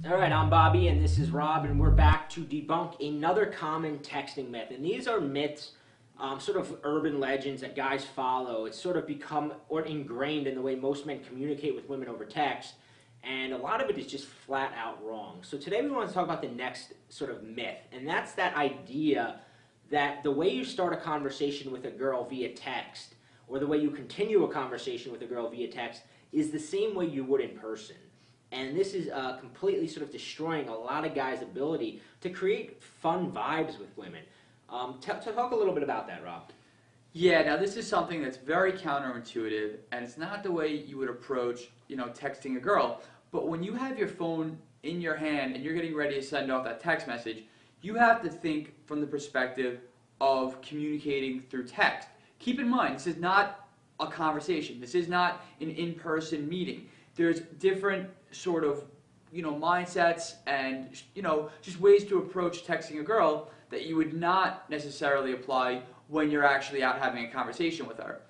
Alright, I'm Bobby and this is Rob, and we're back to debunk another common texting myth. And these are myths, sort of urban legends that guys follow. It's sort of become or ingrained in the way most men communicate with women over text, and a lot of it is just flat out wrong. So today we want to talk about the next sort of myth, and that's that idea that the way you start a conversation with a girl via text, or the way you continue a conversation with a girl via text, is the same way you would in person. And this is completely sort of destroying a lot of guys' ability to create fun vibes with women. Talk a little bit about that, Rob. Yeah, now this is something that's very counterintuitive, and it's not the way you would approach, texting a girl. But when you have your phone in your hand and you're getting ready to send off that text message, you have to think from the perspective of communicating through text. Keep in mind, this is not a conversation. This is not an in-person meeting. There's different sort of, mindsets and, just ways to approach texting a girl that you would not necessarily apply when you're actually out having a conversation with her.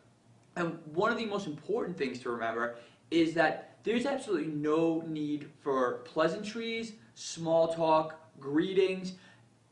And one of the most important things to remember is that there's absolutely no need for pleasantries, small talk, greetings.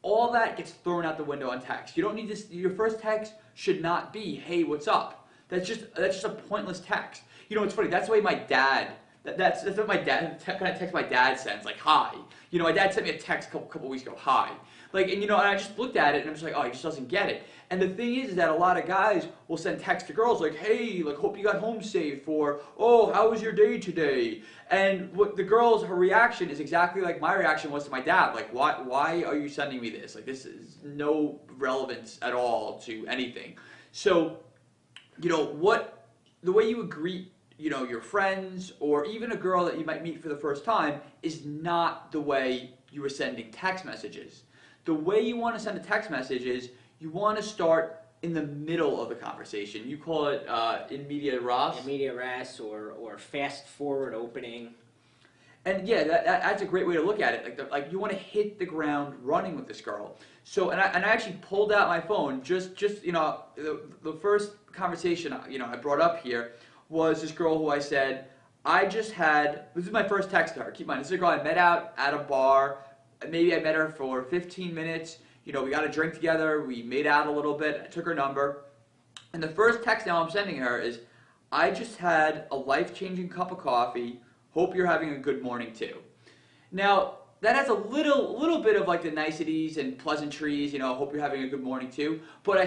All that gets thrown out the window on text. You don't need this. Your first text should not be, "Hey, what's up?" That's just a pointless text. It's funny. That's the way my dad. That's what my dad kind of text my dad sends, like, "Hi." My dad sent me a text a couple weeks ago, "Hi." And I just looked at it and I'm just like, oh, he just doesn't get it. And the thing is that a lot of guys will send text to girls like, "Hey, hope you got home safe," or, "Oh, how was your day today?" And what the girl's, her reaction is exactly like my reaction was to my dad. Like, why are you sending me this? This is no relevance at all to anything. So, the way you would greet, your friends or even a girl that you might meet for the first time is not the way you were sending text messages. The way you want to send a text message is you want to start in the middle of the conversation. You call it in media res. In media res or fast forward opening. And yeah, that's a great way to look at it. Like you want to hit the ground running with this girl. So and I actually pulled out my phone. Just the first conversation I brought up here was this girl who I said this is my first text to her. Keep in mind, this is a girl I met out at a bar. Maybe I met her for 15 minutes. We got a drink together. We made out a little bit. I took her number. And the first text now I'm sending her is, "I just had a life-changing cup of coffee. Hope you're having a good morning too." Now, that has a little bit of the niceties and pleasantries, "Hope you're having a good morning too." But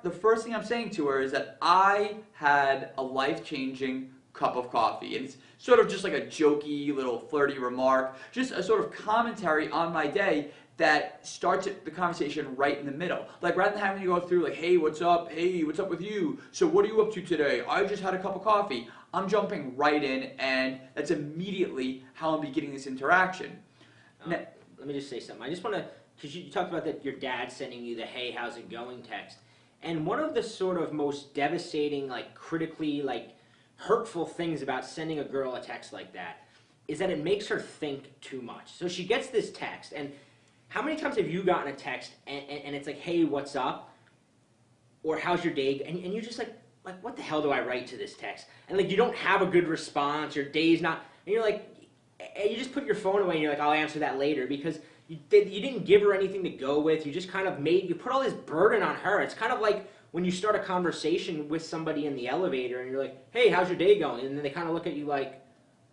the first thing I'm saying to her is that I had a life-changing cup of coffee. And it's sort of just like a jokey little flirty remark, just a sort of commentary on my day that starts the conversation right in the middle. Rather than having to go through "Hey, what's up? Hey, what's up with you? So what are you up to today? I just had a cup of coffee." I'm jumping right in, and that's immediately how I'm beginning this interaction. Let me just say something. I just want to, because you talked about that your dad sending you the "Hey, how's it going?" text. And one of the sort of most devastating, critically, hurtful things about sending a girl a text like that is that it makes her think too much. So she gets this text, and how many times have you gotten a text and it's like, "Hey, what's up?" or "How's your day?" And you're just like, what the hell do I write to this text? And you don't have a good response, your day's not, and you're like, and you just put your phone away and you're like, "I'll answer that later," because you didn't give her anything to go with. You just kind of you put all this burden on her. It's kind of like when you start a conversation with somebody in the elevator and you're like, "Hey, how's your day going?" And then they kind of look at you like,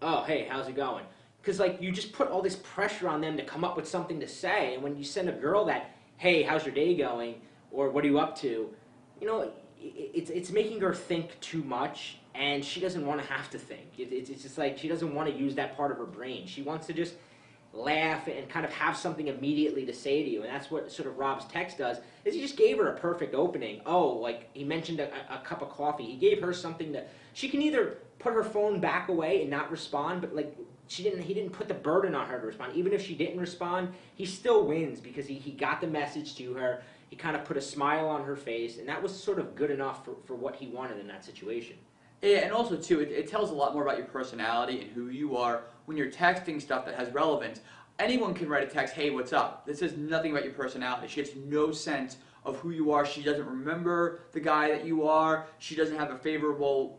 "Oh, hey, how's it going?" Because you just put all this pressure on them to come up with something to say. And when you send a girl that, "Hey, how's your day going?" or "What are you up to?" it's making her think too much, and she doesn't want to have to think. It's just she doesn't want to use that part of her brain. She wants to just laugh and kind of have something immediately to say to you, and that's what sort of Rob's text does, is he just gave her a perfect opening. Oh, he mentioned a cup of coffee. He gave her something that she can either put her phone back away and not respond, but he didn't put the burden on her to respond. Even if she didn't respond, he still wins because he got the message to her. He kind of put a smile on her face, and that was sort of good enough for what he wanted in that situation. Yeah, and also, too, it tells a lot more about your personality and who you are when you're texting stuff that has relevance. Anyone can write a text, "Hey, what's up?" This says nothing about your personality. She gets no sense of who you are. She doesn't remember the guy that you are. She doesn't have a favorable,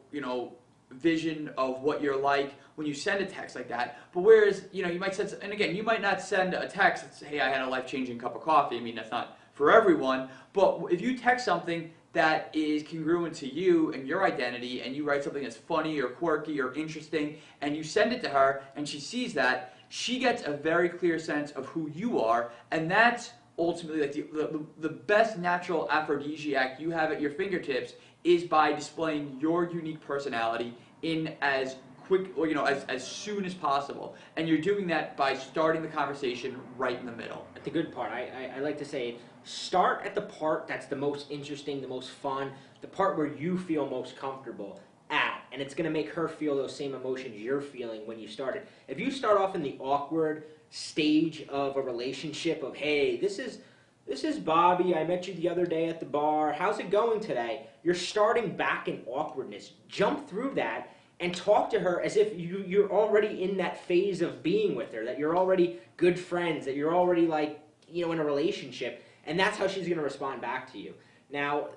vision of what you're like when you send a text like that. But whereas, you might send, and again, you might not send a text that says, hey, I had a life-changing cup of coffee. I mean, that's not for everyone. But if you text something that is congruent to you and your identity, and you write something that's funny or quirky or interesting, and you send it to her, and she sees that, she gets a very clear sense of who you are, and that's ultimately like the best natural aphrodisiac you have at your fingertips is by displaying your unique personality in as quick, or as soon as possible. And you're doing that by starting the conversation right in the middle. The good part, I like to say, start at the part that's the most interesting, the most fun, the part where you feel most comfortable at, and it's going to make her feel those same emotions you're feeling when you started. If you start off in the awkward stage of a relationship of, hey, this is Bobby, I met you the other day at the bar, how's it going today? You're starting back in awkwardness. Jump through that and talk to her as if you're already in that phase of being with her, that you're already good friends, that you're already in a relationship, and that's how she's going to respond back to you. Now,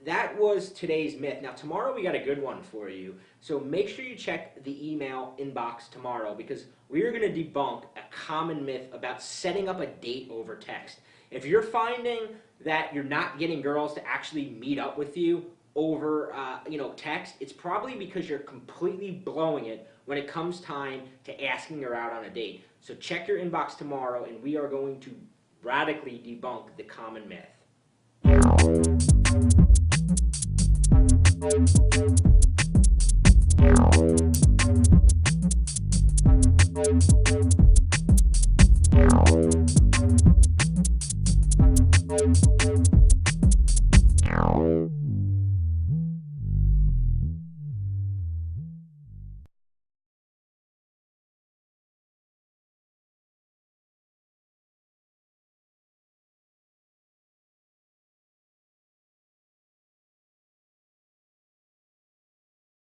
that was today's myth. Now, tomorrow we got a good one for you. So make sure you check the email inbox tomorrow, because we are going to debunk a common myth about setting up a date over text. If you're finding that you're not getting girls to actually meet up with you over text, it's probably because you're completely blowing it when it comes time to asking her out on a date. So check your inbox tomorrow, and we are going to radically debunk the common myth.